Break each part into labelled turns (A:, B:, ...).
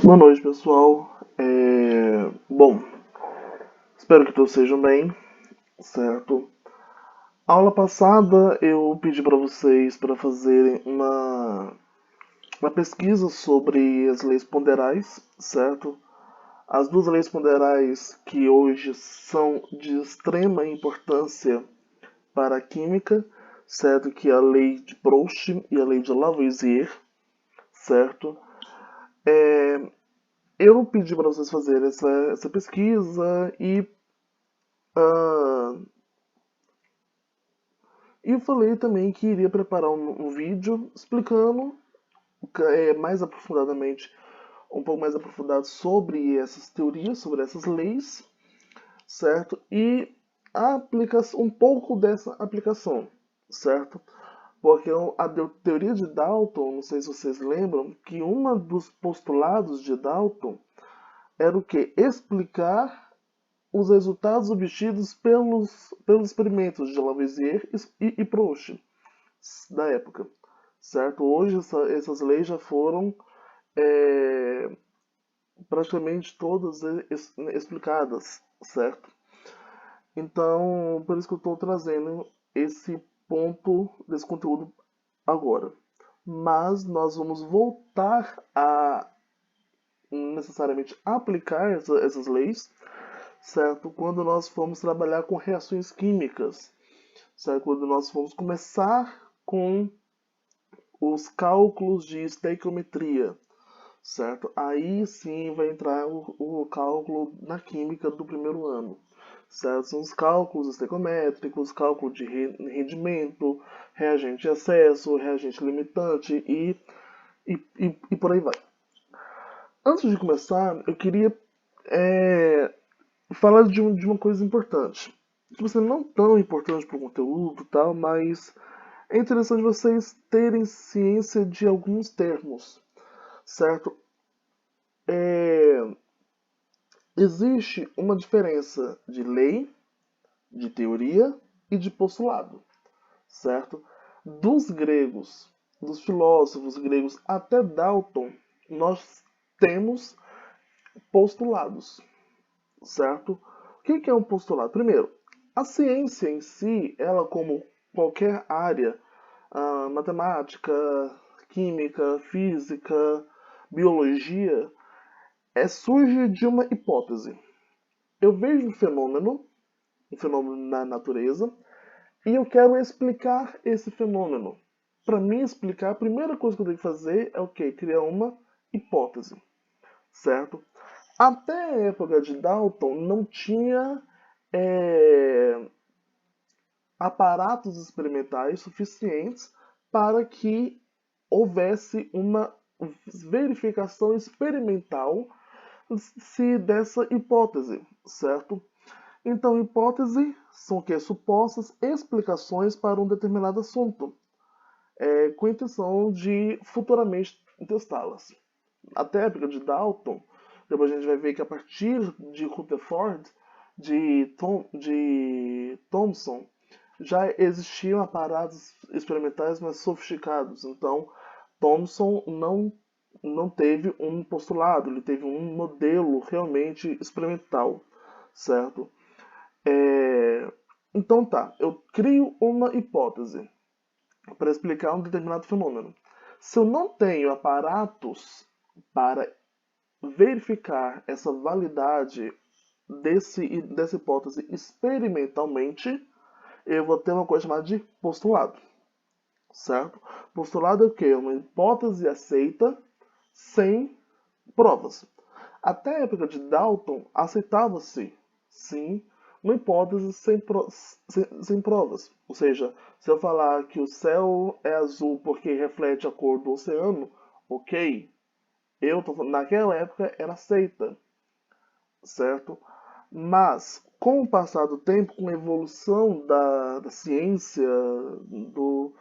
A: Boa noite, pessoal. Bom, espero que todos estejam bem, certo? Aula passada eu pedi para vocês para fazerem uma pesquisa sobre as leis ponderais, certo? As duas leis ponderais que hoje são de extrema importância para a química, certo? Que é a lei de Proust e a lei de Lavoisier, certo? Eu pedi para vocês fazerem essa pesquisa ah, e eu falei também que iria preparar um vídeo explicando mais aprofundadamente, um pouco mais aprofundado sobre essas teorias, sobre essas leis, certo? E um pouco dessa aplicação, certo? Porque a teoria de Dalton, não sei se vocês lembram, que um dos postulados de Dalton era o que? Explicar os resultados obtidos pelos experimentos de Lavoisier e Proust da época, certo? Hoje essas leis já foram é, praticamente todas explicadas, certo? Então, por isso que eu estou trazendo esse ponto desse conteúdo agora. Mas nós vamos voltar a necessariamente aplicar essas leis, certo? Quando nós formos trabalhar com reações químicas, certo? Quando nós formos começar com os cálculos de estequiometria, certo? Aí sim vai entrar o cálculo na química do primeiro ano, certo? São os cálculos estequiométricos, cálculo de rendimento, reagente de excesso, reagente limitante e por aí vai. Antes de começar, eu queria é, falar de uma coisa importante. Tipo assim, não tão importante para o conteúdo e tal, mas é interessante vocês terem ciência de alguns termos, certo? É, existe uma diferença de lei, de teoria e de postulado, certo? Dos gregos, dos filósofos gregos até Dalton, nós temos postulados, certo? O que é um postulado? Primeiro, a ciência em si, ela como qualquer área, matemática, química, física, biologia, surge de uma hipótese. Eu vejo um fenômeno na natureza, e eu quero explicar esse fenômeno. Para mim explicar, a primeira coisa que eu tenho que fazer é o quê? Criar uma hipótese, certo? Até a época de Dalton não tinha é, aparatos experimentais suficientes para que houvesse uma verificação experimental se dessa hipótese, certo? Então, hipótese são o quê? Supostas explicações para um determinado assunto, com a intenção de futuramente testá-las. Até a época de Dalton, depois a gente vai ver que a partir de Rutherford, de Thomson, já existiam aparatos experimentais mais sofisticados. Então, Thomson não teve um postulado, ele teve um modelo realmente experimental, certo? É, Então tá, eu crio uma hipótese para explicar um determinado fenômeno. Se eu não tenho aparatos para verificar essa validade dessa hipótese experimentalmente, eu vou ter uma coisa chamada de postulado, certo? Postulado é o quê? Uma hipótese aceita sem provas. Até a época de Dalton, aceitava-se, sim, uma hipótese sem provas. Ou seja, se eu falar que o céu é azul porque reflete a cor do oceano, ok. Naquela época era aceita, certo? Mas, com o passar do tempo, com a evolução da ciência, do,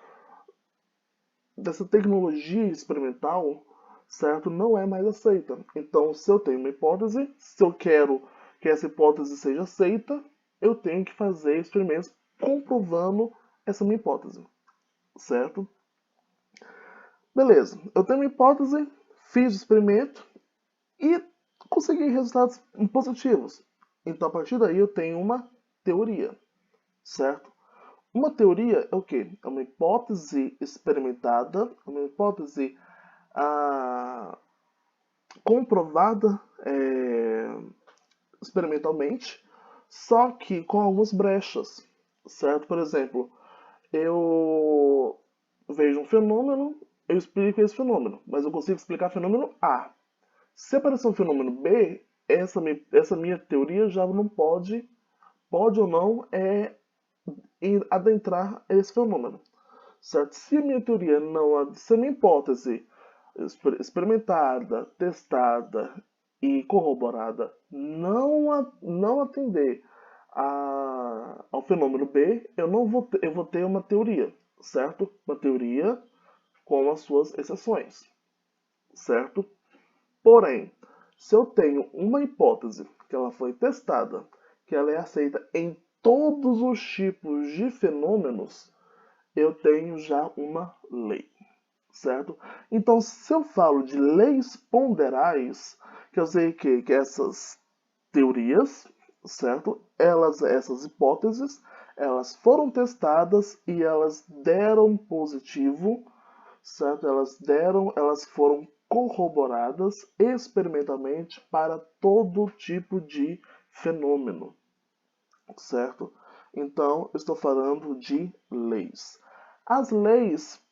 A: dessa tecnologia experimental, certo? Não é mais aceita. Então, se eu tenho uma hipótese, se eu quero que essa hipótese seja aceita, eu tenho que fazer experimentos comprovando essa minha hipótese, certo? Beleza, eu tenho uma hipótese, fiz o experimento e consegui resultados positivos. Então, a partir daí, eu tenho uma teoria, certo? Uma teoria é o quê? É uma hipótese experimentada, uma hipótese comprovada experimentalmente, só que com algumas brechas, certo? Por exemplo, eu vejo um fenômeno, eu explico esse fenômeno, mas eu consigo explicar fenômeno A. Se aparecer um fenômeno B, essa minha teoria já não pode ou não, adentrar esse fenômeno, certo? Se a minha teoria não, se a minha hipótese experimentada, testada e corroborada não atender ao fenômeno B, eu vou ter uma teoria, certo? Uma teoria com as suas exceções, certo? Porém, se eu tenho uma hipótese que ela foi testada, que ela é aceita em todos os tipos de fenômenos, eu tenho já uma lei, certo? Então, se eu falo de leis ponderais, que eu sei que essas teorias, certo? Essas hipóteses, elas foram testadas e elas deram positivo, certo? Elas foram corroboradas experimentalmente para todo tipo de fenômeno, certo? Então, eu estou falando de leis. As leis,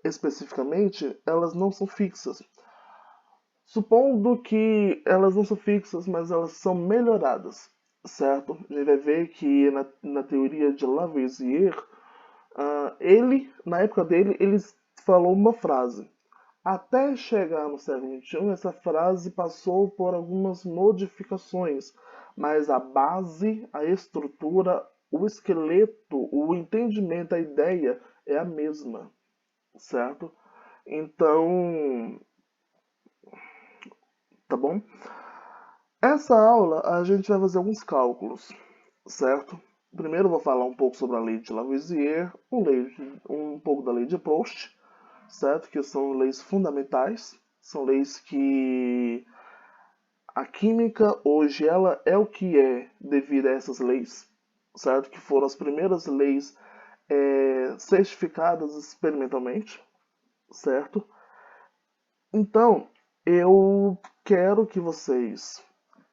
A: especificamente, elas não são fixas. Supondo que elas não são fixas, mas elas são melhoradas, certo? A gente vai ver que na teoria de Lavoisier, na época dele, ele falou uma frase. Até chegar no século XXI, essa frase passou por algumas modificações, mas a base, a estrutura, o esqueleto, o entendimento, a ideia é a mesma, certo? Então, tá bom? Essa aula a gente vai fazer alguns cálculos, certo? Primeiro eu vou falar um pouco sobre a lei de Lavoisier, um pouco da lei de Proust, certo? Que são leis fundamentais, são leis que a química hoje ela é o que é devido a essas leis, certo? Que foram as primeiras leis certificadas experimentalmente, certo? Então, eu quero que vocês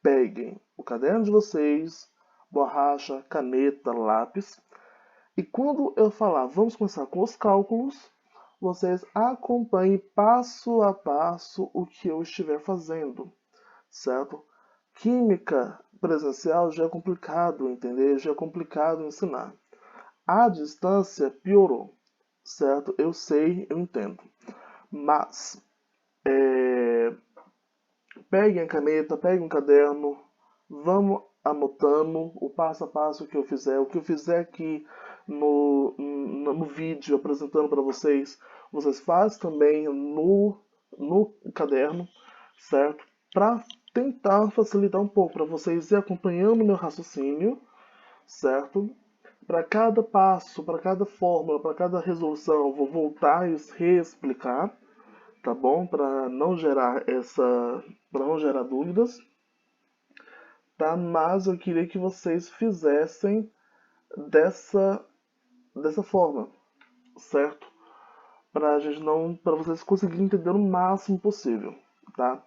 A: peguem o caderno de vocês, borracha, caneta, lápis, e quando eu falar vamos começar com os cálculos, vocês acompanhem passo a passo o que eu estiver fazendo, certo? Química presencial já é complicado entender, já é complicado ensinar. À distância piorou, certo? Eu sei, eu entendo. Mas peguem a caneta, peguem um caderno, vamos anotando o passo a passo que eu fizer, o que eu fizer aqui no vídeo apresentando para vocês, vocês fazem também no caderno, certo? Para tentar facilitar um pouco, para vocês ir acompanhando o meu raciocínio, certo? Para cada passo, para cada fórmula, para cada resolução, eu vou voltar e reexplicar, tá bom? Para não gerar dúvidas, tá? Mas eu queria que vocês fizessem dessa forma, certo? Para vocês conseguirem entender o máximo possível, tá?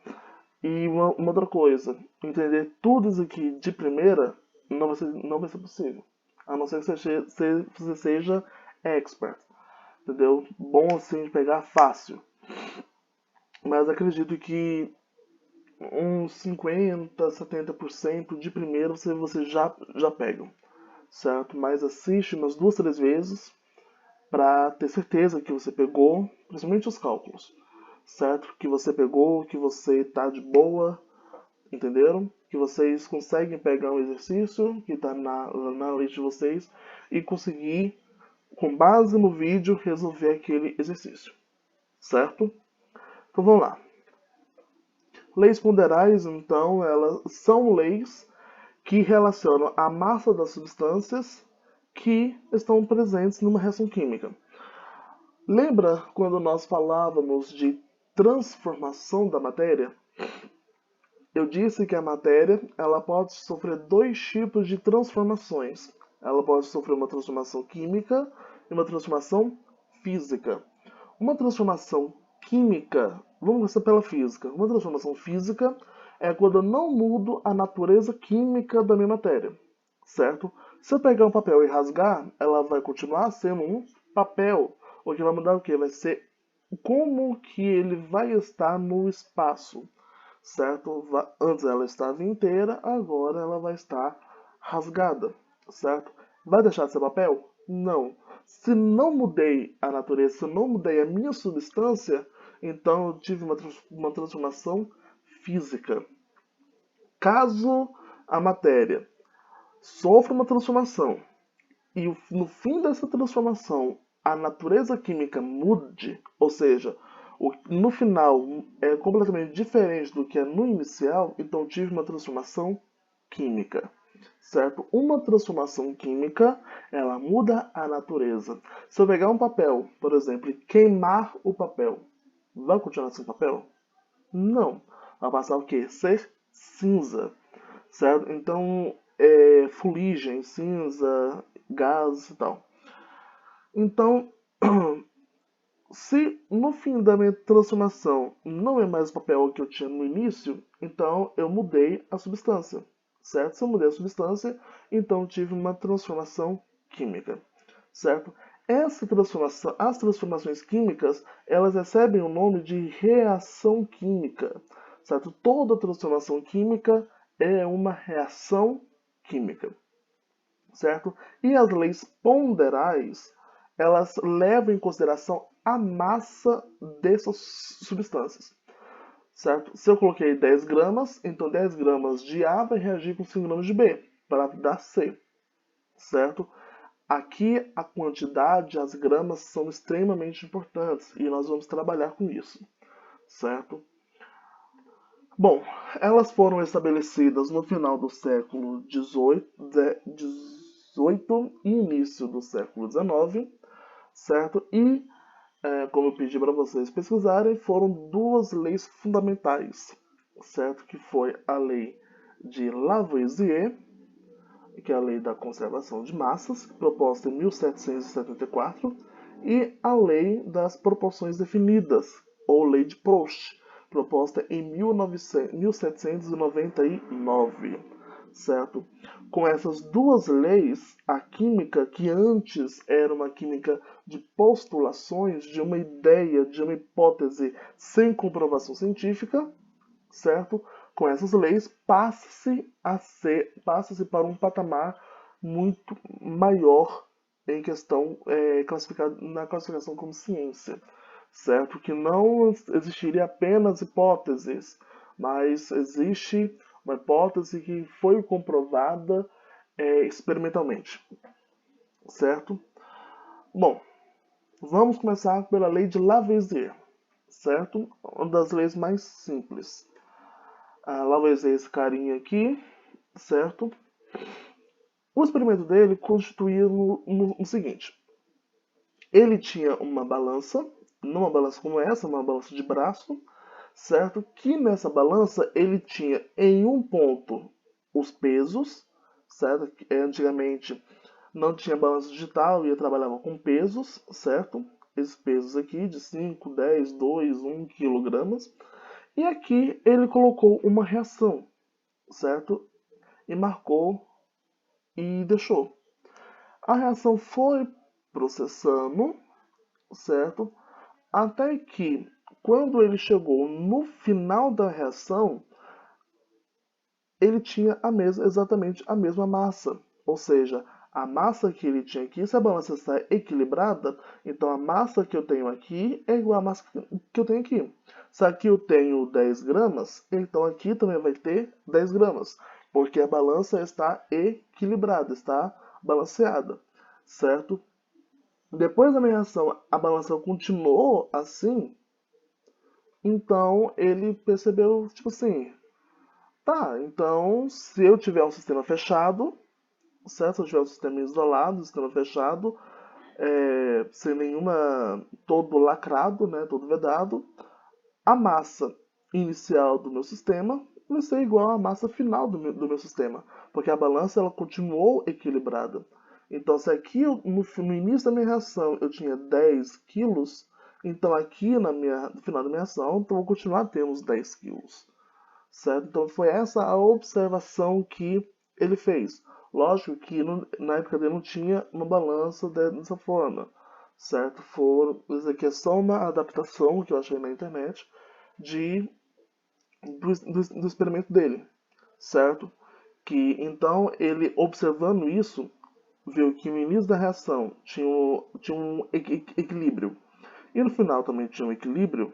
A: E uma outra coisa, entender tudo isso aqui de primeira não vai ser possível, a não ser que você seja expert, entendeu? Bom assim de pegar fácil. Mas acredito que uns 50, 70% de primeiro você já pega, certo? Mas assiste umas 2, 3 vezes para ter certeza que você pegou, principalmente os cálculos, certo? Que você pegou, que você tá de boa, entenderam? Que vocês conseguem pegar um exercício que está na lista de vocês e conseguir, com base no vídeo, resolver aquele exercício, certo? Então vamos lá. Leis ponderais, então, elas são leis que relacionam a massa das substâncias que estão presentes numa reação química. Lembra quando nós falávamos de transformação da matéria, eu disse que a matéria ela pode sofrer dois tipos de transformações. Ela pode sofrer uma transformação química e uma transformação física. Uma transformação química, vamos começar pela física. Uma transformação física é quando eu não mudo a natureza química da minha matéria, certo? Se eu pegar um papel e rasgar, ela vai continuar sendo um papel. O que vai mudar o que? Vai ser como que ele vai estar no espaço, certo? Antes ela estava inteira, agora ela vai estar rasgada, certo? Vai deixar de ser papel? Não. Se não mudei a natureza, se eu não mudei a minha substância, então eu tive uma transformação física. Caso a matéria sofra uma transformação e no fim dessa transformação a natureza química mude, ou seja, no final é completamente diferente do que é no inicial, então eu tive uma transformação química, certo? Uma transformação química, ela muda a natureza. Se eu pegar um papel, por exemplo, e queimar o papel, vai continuar sem papel? Não. Vai passar o quê? Ser cinza, certo? Então, fuligem, cinza, gás e tal. Então, se no fim da minha transformação não é mais o papel que eu tinha no início, então eu mudei a substância, certo? Se eu mudei a substância, então eu tive uma transformação química, certo? Essa transformação, as transformações químicas, elas recebem o nome de reação química, certo? Toda transformação química é uma reação química, certo? E as leis ponderais, elas levam em consideração a massa dessas substâncias, certo? Se eu coloquei 10 gramas, então 10 gramas de A vai reagir com 5 gramas de B, para dar C, certo? Aqui a quantidade, as gramas são extremamente importantes e nós vamos trabalhar com isso, certo? Bom, elas foram estabelecidas no final do século XVIII e início do século XIX, certo? E, como eu pedi para vocês pesquisarem, foram duas leis fundamentais, certo? Que foi a lei de Lavoisier, que é a lei da conservação de massas, proposta em 1774, e a lei das proporções definidas, ou lei de Proust, proposta em 1799, certo? Com essas duas leis, a química, que antes era uma química de postulações, de uma ideia, de uma hipótese sem comprovação científica, certo? Com essas leis, passa-se para um patamar muito maior em questão na classificação como ciência, certo? Que não existiria apenas hipóteses, mas existe uma hipótese que foi comprovada experimentalmente, certo? Bom, vamos começar pela lei de Lavoisier, certo? Uma das leis mais simples. Lavoisier, esse carinha aqui, certo? O experimento dele constituía no seguinte: ele tinha uma balança, não uma balança como essa, uma balança de braço, certo? Que nessa balança ele tinha em um ponto os pesos, certo? Antigamente não tinha balança digital e eu trabalhava com pesos, certo? Esses pesos aqui de 5, 10, 2, 1 quilogramas. E aqui ele colocou uma reação, certo? E marcou e deixou. A reação foi processando, certo? Até que, quando ele chegou no final da reação, ele tinha exatamente a mesma massa. Ou seja, a massa que ele tinha aqui, se a balança está equilibrada, então a massa que eu tenho aqui é igual à massa que eu tenho aqui. Se aqui eu tenho 10 gramas, então aqui também vai ter 10 gramas. Porque a balança está equilibrada, está balanceada, certo? Depois da minha reação, a balança continuou assim, então ele percebeu, tipo assim, tá, então se eu tiver um sistema fechado, certo? Se eu tiver um sistema isolado, um sistema fechado, sem nenhuma, todo lacrado, né, todo vedado, a massa inicial do meu sistema vai ser igual à massa final do meu sistema, porque a balança ela continuou equilibrada. Então, se aqui no início da minha reação eu tinha 10 quilos, então aqui no final da minha reação então eu vou continuar tendo os 10 quilos. Certo? Então foi essa a observação que ele fez. Lógico que na época dele não tinha uma balança dessa forma, certo? Isso aqui é só uma adaptação que eu achei na internet do experimento dele, certo? Que então ele observando isso viu que no início da reação tinha um equilíbrio e no final também tinha um equilíbrio.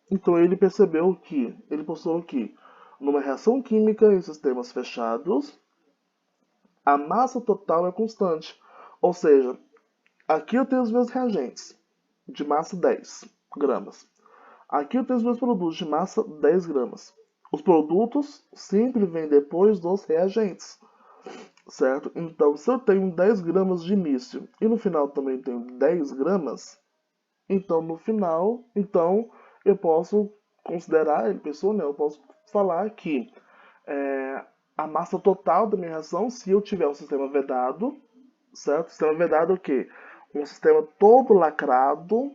A: Então ele postou que numa reação química em sistemas fechados, a massa total é constante. Ou seja, aqui eu tenho os meus reagentes de massa 10 gramas. Aqui eu tenho os meus produtos de massa 10 gramas. Os produtos sempre vêm depois dos reagentes, certo? Então, se eu tenho 10 gramas de início e no final também tenho 10 gramas, então no final, eu posso considerar, ele pensou, né? Eu posso falar que a massa total da minha reação, se eu tiver um sistema vedado, certo? Sistema vedado é o quê? Um sistema todo lacrado,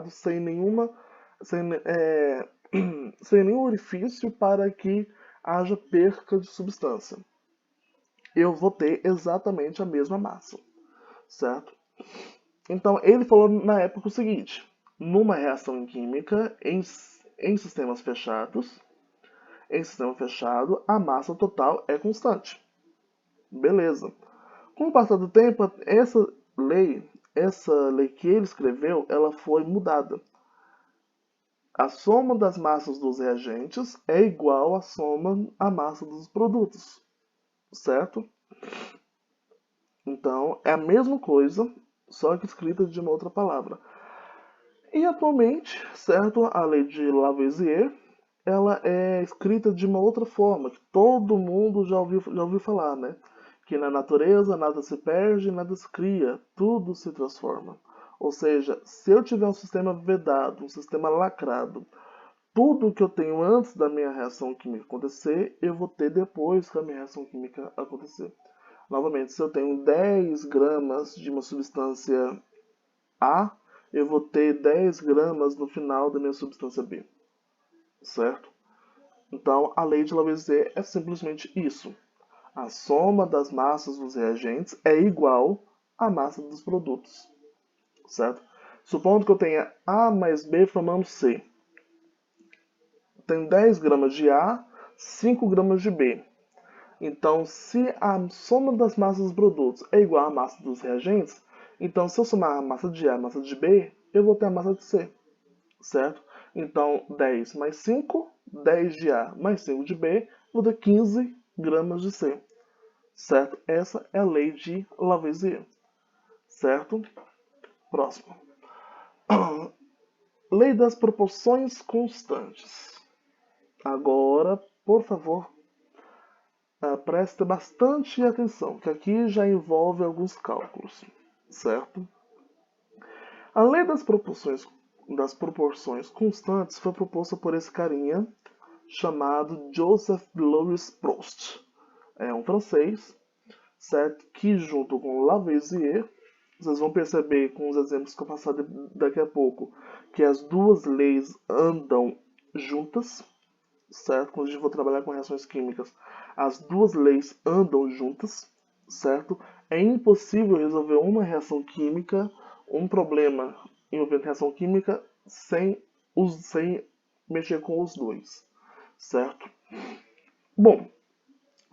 A: sem nenhum orifício para que haja perca de substância. Eu vou ter exatamente a mesma massa, certo? Então ele falou na época o seguinte: numa reação química em sistemas fechados, em sistema fechado, a massa total é constante. Beleza. Com o passar do tempo, essa lei que ele escreveu, ela foi mudada. A soma das massas dos reagentes é igual à massa dos produtos, certo? Então, é a mesma coisa, só que escrita de uma outra palavra. E atualmente, certo, a lei de Lavoisier, ela é escrita de uma outra forma, que todo mundo já ouviu falar, né? Que na natureza nada se perde, nada se cria, tudo se transforma. Ou seja, se eu tiver um sistema vedado, um sistema lacrado, tudo que eu tenho antes da minha reação química acontecer, eu vou ter depois da minha reação química acontecer. Novamente, se eu tenho 10 gramas de uma substância A, eu vou ter 10 gramas no final da minha substância B, certo? Então, a lei de Lavoisier é simplesmente isso. A soma das massas dos reagentes é igual à massa dos produtos, certo? Supondo que eu tenha A mais B formando C. Tem 10 gramas de A, 5 gramas de B. Então, se a soma das massas dos produtos é igual à massa dos reagentes, então se eu somar a massa de A e a massa de B, eu vou ter a massa de C, certo? Então, 10 mais 5, 10 de A mais 5 de B, vou ter 15 gramas de C, certo? Essa é a lei de Lavoisier, certo? Próximo. Lei das proporções constantes. Agora, por favor, preste bastante atenção, que aqui já envolve alguns cálculos, certo? A lei das proporções constantes foi proposta por esse carinha chamado Joseph Louis Proust. É um francês, certo? Que junto com Lavoisier, vocês vão perceber com os exemplos que eu passar daqui a pouco, que as duas leis andam juntas, certo? Quando a gente for trabalhar com reações químicas, as duas leis andam juntas, certo? É impossível resolver uma reação química, um problema envolvendo reação química, sem mexer com os dois, certo? Bom,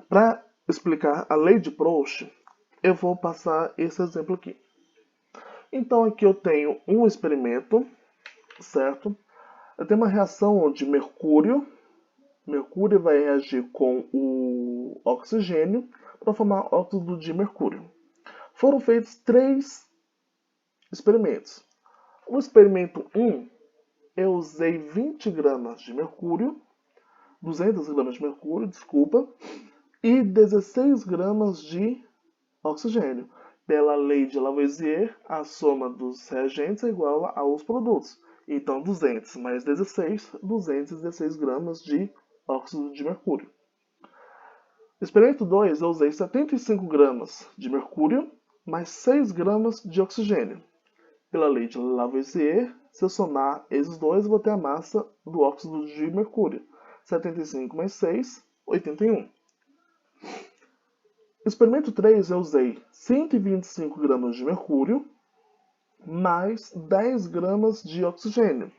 A: para explicar a lei de Proust, eu vou passar esse exemplo aqui. Então aqui eu tenho um experimento, certo? Eu tenho uma reação onde Mercúrio vai reagir com o oxigênio para formar óxido de mercúrio. Foram feitos 3 experimentos. O experimento 1, eu usei 20 gramas de mercúrio, 200 gramas de mercúrio, desculpa, e 16 gramas de oxigênio. Pela lei de Lavoisier, a soma dos reagentes é igual aos produtos. Então, 200 mais 16, 216 gramas de óxido de mercúrio. Experimento 2, eu usei 75 gramas de mercúrio mais 6 gramas de oxigênio. Pela lei de Lavoisier, se eu somar esses dois, eu vou ter a massa do óxido de mercúrio. 75 mais 6, 81. Experimento 3, eu usei 125 gramas de mercúrio mais 10 gramas de oxigênio.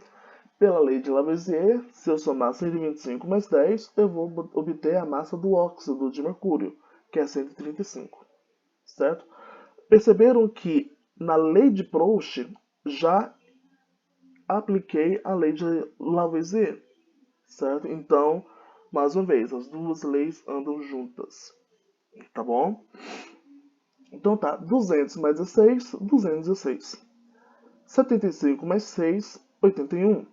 A: Pela lei de Lavoisier, se eu somar 125 mais 10, eu vou obter a massa do óxido de mercúrio, que é 135, certo? Perceberam que na lei de Proust já apliquei a lei de Lavoisier, certo? Então, mais uma vez, as duas leis andam juntas, tá bom? Então tá, 200 mais 16, 216. 75 mais 6, 81.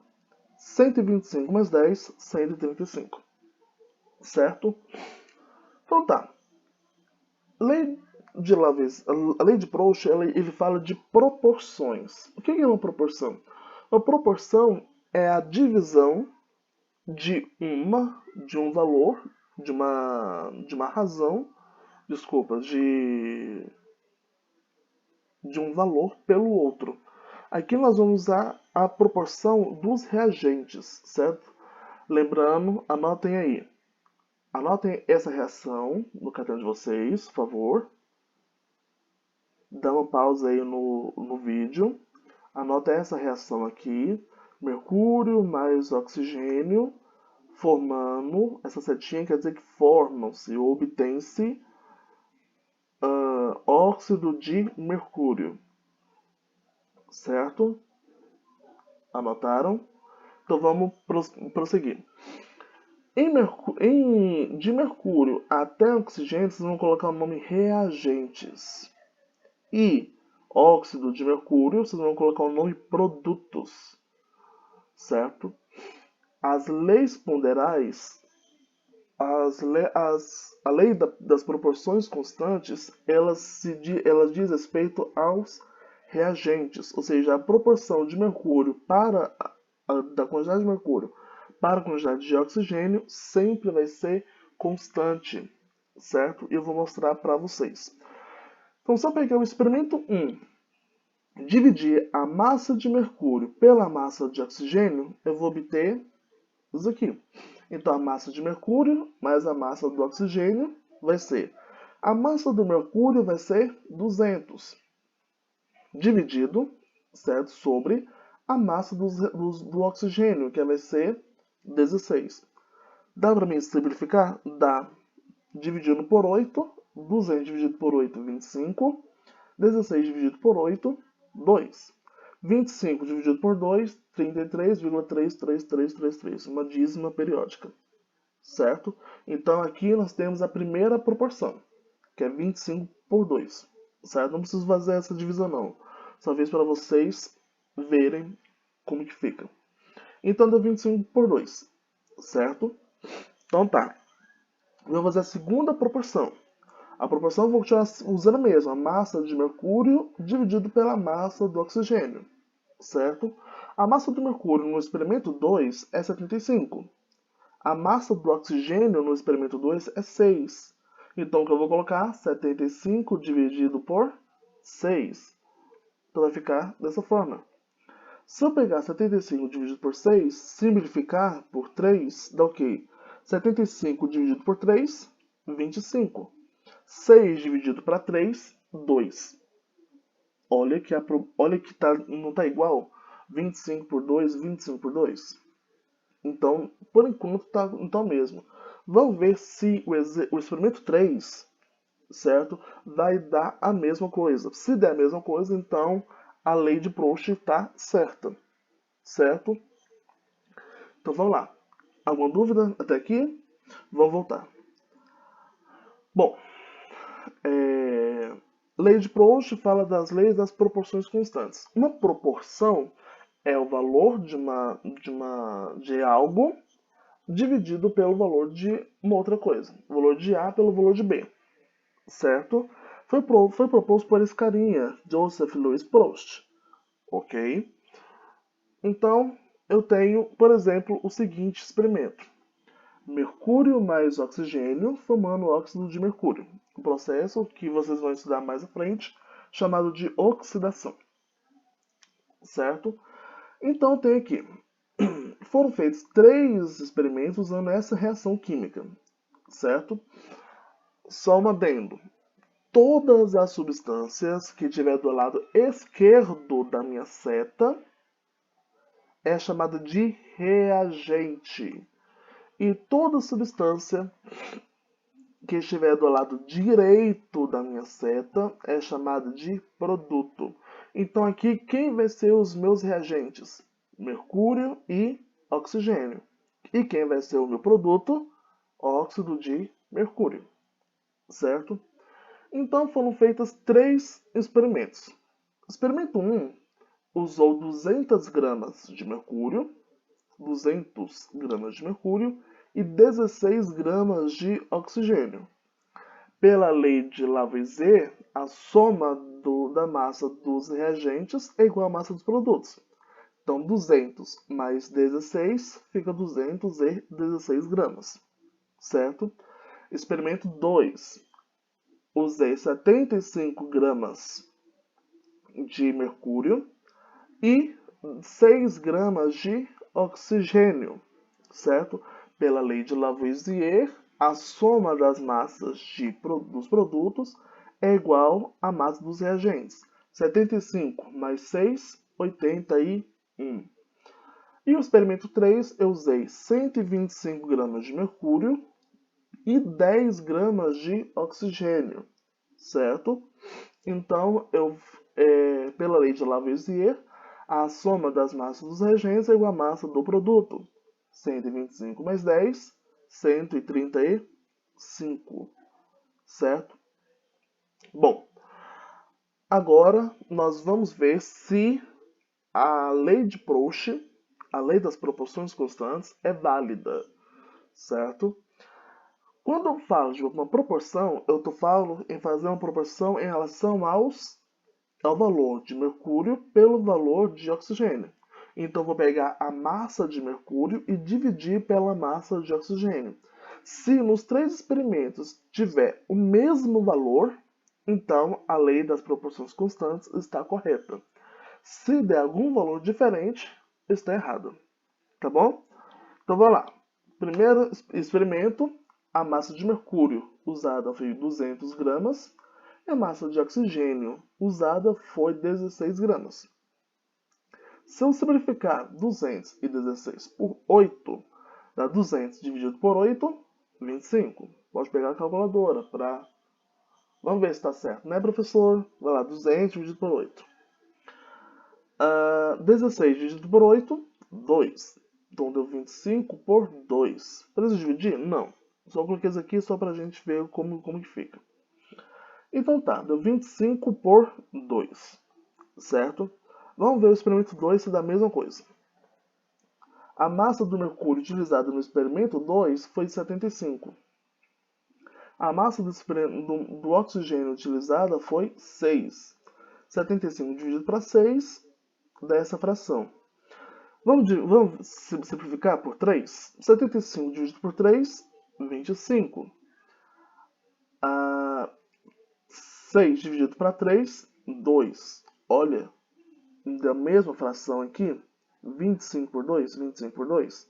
A: 125 mais 10, 135. Certo? Então tá. Lei de Lavoisier, a lei de Proust, ele fala de proporções. O que é uma proporção? Uma proporção é a divisão de um valor, de uma razão, desculpa, de um valor pelo outro. Aqui nós vamos usar a proporção dos reagentes, certo? Lembrando, anotem aí. Anotem essa reação no caderno de vocês, por favor. Dá uma pausa aí no vídeo. Anota essa reação aqui. Mercúrio mais oxigênio formando, essa setinha quer dizer que formam-se ou obtém-se óxido de mercúrio. Certo? Anotaram? Então vamos prosseguir. De mercúrio até oxigênio, vocês vão colocar o nome reagentes. E óxido de mercúrio, vocês vão colocar o nome produtos. Certo? As leis ponderais, a lei das proporções constantes, elas diz respeito aos reagentes, ou seja, a proporção de mercúrio da quantidade de mercúrio para a quantidade de oxigênio sempre vai ser constante, certo? E eu vou mostrar para vocês. Então, se eu pegar o experimento 1, dividir a massa de mercúrio pela massa de oxigênio, eu vou obter isso aqui. Então, a massa de mercúrio mais a massa do oxigênio vai ser... A massa do mercúrio vai ser 200, dividido, certo, sobre a massa do oxigênio, que vai ser 16. Dá para mim simplificar? Dá. Dividindo por 8, 200 dividido por 8, 25. 16 dividido por 8, 2. 25 dividido por 2, 33,33333, uma dízima periódica, certo? Então aqui nós temos a primeira proporção, que é 25 por 2, certo? Não preciso fazer essa divisão não, só fiz para vocês verem como que fica. Então deu 25 por 2, certo? Então tá, vamos fazer a segunda proporção. A proporção eu vou continuar usando a mesma, a massa de mercúrio dividido pela massa do oxigênio, certo? A massa do mercúrio no experimento 2 é 75. A massa do oxigênio no experimento 2 é 6. Então, o que eu vou colocar? 75 dividido por 6. Então, vai ficar dessa forma. Se eu pegar 75 dividido por 6, simplificar por 3, dá o quê? 75 dividido por 3, 25. 6 dividido para 3, 2. Olha que não está igual. 25 por 2, 25 por 2. Então, por enquanto, está então mesmo. Vamos ver se o experimento 3, certo, vai dar a mesma coisa. Se der a mesma coisa, então a lei de Proust está certa. Certo? Então vamos lá. Alguma dúvida até aqui? Vamos voltar. Bom, lei de Proust fala das leis das proporções constantes. Uma proporção é o valor de algo dividido pelo valor de uma outra coisa. O valor de A pelo valor de B. Certo? Foi proposto por esse carinha, Joseph Louis Proust. Ok? Então, eu tenho, por exemplo, o seguinte experimento. Mercúrio mais oxigênio formando óxido de mercúrio. Um processo que vocês vão estudar mais à frente, chamado de oxidação. Certo? Então, tem aqui. Foram feitos 3 experimentos usando essa reação química. Certo? Só um adendo. Todas as substâncias que tiver do lado esquerdo da minha seta é chamada de reagente. E toda substância que estiver do lado direito da minha seta é chamada de produto. Então aqui quem vai ser os meus reagentes? Mercúrio e oxigênio. E quem vai ser o meu produto? Óxido de mercúrio. Certo? Então foram feitos 3 experimentos. Experimento 1 usou 200 gramas de mercúrio, 200 gramas de mercúrio e 16 gramas de oxigênio. Pela lei de Lavoisier, a soma da massa dos reagentes é igual à massa dos produtos. Então 200 mais 16 fica 216 gramas. Certo? Experimento 2. Usei 75 gramas de mercúrio e 6 gramas de oxigênio, certo? Pela lei de Lavoisier, a soma das massas dos produtos é igual à massa dos reagentes. 75 mais 6, 81. E o experimento 3, eu usei 125 gramas de mercúrio e 10 gramas de oxigênio, certo? Então, pela lei de Lavoisier, a soma das massas dos reagentes é igual à massa do produto. 125 mais 10, 135, certo? Bom, agora nós vamos ver se a lei de Proust, a lei das proporções constantes, é válida, certo? Quando eu falo de uma proporção, eu estou falando em fazer uma proporção em relação ao valor de mercúrio pelo valor de oxigênio. Então, vou pegar a massa de mercúrio e dividir pela massa de oxigênio. Se nos 3 experimentos tiver o mesmo valor, então a lei das proporções constantes está correta. Se der algum valor diferente, está errado. Tá bom? Então, vamos lá. Primeiro experimento, a massa de mercúrio usada foi 200 gramas e a massa de oxigênio usada foi 16 gramas. Se eu simplificar 216 por 8, dá 200 dividido por 8, 25. Pode pegar a calculadora para... Vamos ver se está certo, né, professor? Vai lá, 200 dividido por 8. 16 dividido por 8, 2. Então deu 25 por 2. Precisa dividir? Não. Só coloquei isso aqui só para a gente ver como que fica. Então tá, deu 25 por 2. Certo? Vamos ver o experimento 2 se dá a mesma coisa. A massa do mercúrio utilizada no experimento 2 foi 75. A massa do oxigênio utilizada foi 6. 75 dividido para 6 dá essa fração. Vamos simplificar por 3? 75 dividido por 3, 25. 6 dividido para 3, 2. Olha, da mesma fração aqui, 25 por 2, 25 por 2.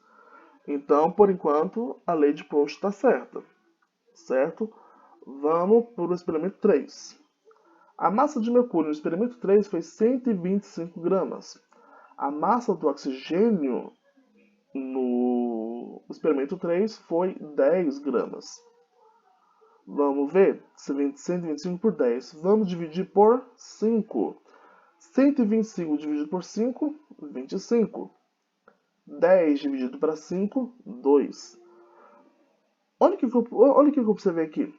A: Então, por enquanto, a lei de Proust está certa. Certo? Vamos para o experimento 3. A massa de mercúrio no experimento 3 foi 125 gramas. A massa do oxigênio no experimento 3 foi 10 gramas. Vamos ver? 125 por 10. Vamos dividir por 5. 125 dividido por 5, 25. 10 dividido para 5, 2. Olha o que eu observei aqui.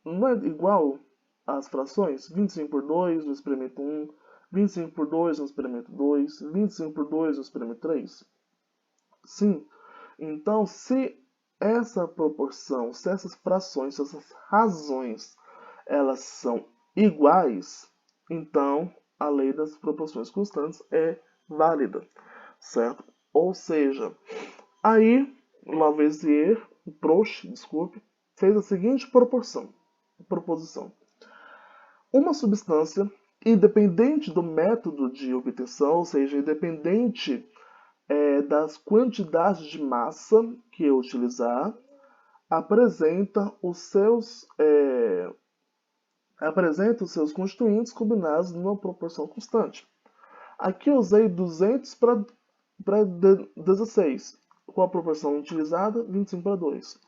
A: Não é igual às frações? 25 por 2 no experimento 1, 25 por 2 no experimento 2, 25 por 2 no experimento 3? Sim. Então, se essa proporção, se essas frações, se essas razões, elas são iguais, então a lei das proporções constantes é válida, certo? Ou seja, aí Lavoisier, Proust, desculpe, fez a seguinte proposição. Uma substância, independente do método de obtenção, ou seja, independente das quantidades de massa que eu utilizar, apresenta os seus constituintes combinados numa proporção constante. Aqui eu usei 200 para 16, com a proporção utilizada 25 para 2.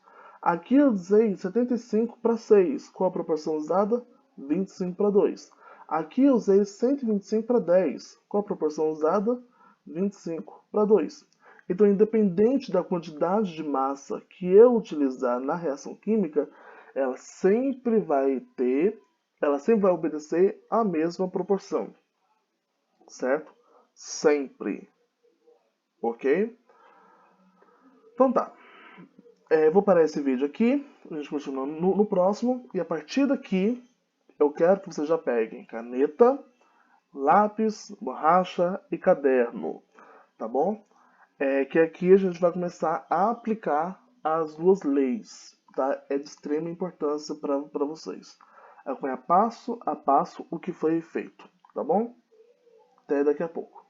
A: Aqui eu usei 75 para 6, com a proporção usada 25 para 2. Aqui eu usei 125 para 10, com a proporção usada 25 para 2. Então, independente da quantidade de massa que eu utilizar na reação química, ela sempre vai obedecer à mesma proporção, certo? Sempre, ok? Então tá, vou parar esse vídeo aqui, a gente continua no próximo, e a partir daqui eu quero que vocês já peguem caneta, lápis, borracha e caderno, tá bom? Que aqui a gente vai começar a aplicar as duas leis, tá? É de extrema importância para vocês. Acompanhar passo a passo o que foi feito, tá bom? Até daqui a pouco.